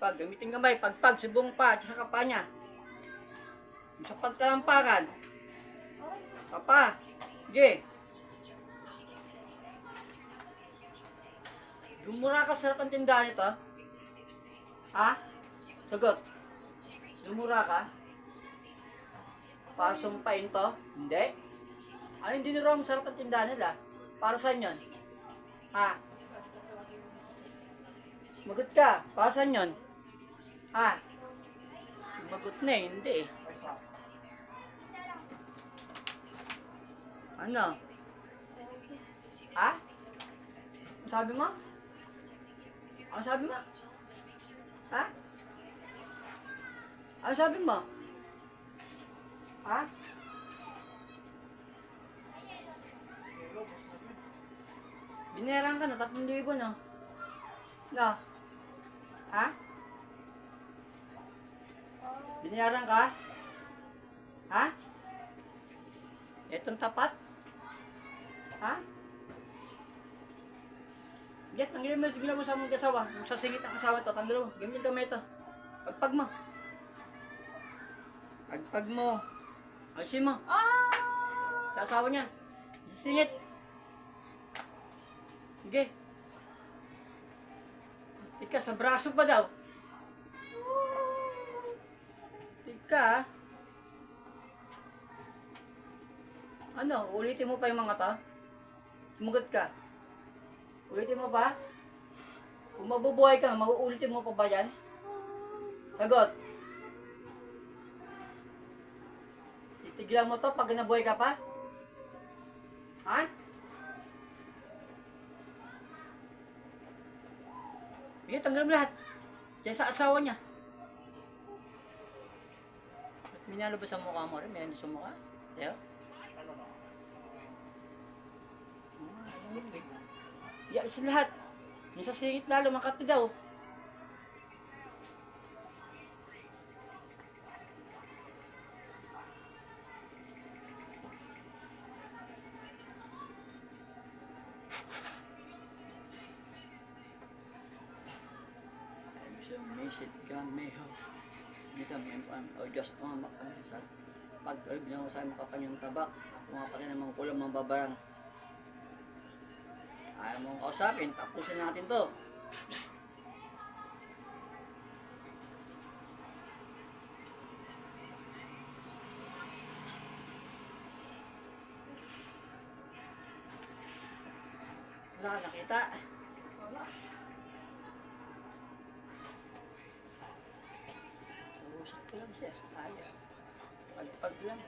Pag, gamitin kamay, pagpag, subong pa, at sa kapa niya. Sa pagkalampakan. Kapa. Sige. Lumura ka, sarap ang tindahan ito. Ha? Sagot. Lumura ka? Para sumpain to? Hindi. Ay, hindi nila masarap ang tindahan nila. Para saan yun? Ha? Magot ka. Para saan yun? Ha? Magot na eh. Hindi eh. Ano? Ha? Ano sabi mo? Ano sabi mo? Ha? Ano sabi mo? Ha? Binayaran ka na, 3,000 no? No? Ha? Binayaran ka? Ha? Itong tapat? Ha? Get, tanggalin mo, sigla mo sa mong kasawa. Sa singit ang kasawa ito, tanggalin mo. Gamit kamay ito. Pagpag mo. Pagpag mo. Alisin mo. Sa asawa niya. Singit. Sige. Tika, sa braso pa daw. Tika. Ano, ulitin mo pa yung mga to? Sumugot ka. Ulitin mo pa? Kung mabubuhay ka, mauulitin mo pa ba yan? Sagot. Titiglan mo to pag nabuhay ka pa? Ha? Sige, tanggal mo lahat. Diyan sa asawa niya. At minalo ba sa mukha mo rin? May ano sa mukha? Diyo? Alisin lahat. Yung sa singit lalo, makati daw. Message kan meho. Kita memang just sa pag-alib niya sa makapanyang tabak. Mga pati ng mga pulang mga babarang. Ayaw mong kausapin, tapusin natin to. Wala ka nakita? Wala. Usap ko lang siya. Ayaw. Pagpag lang.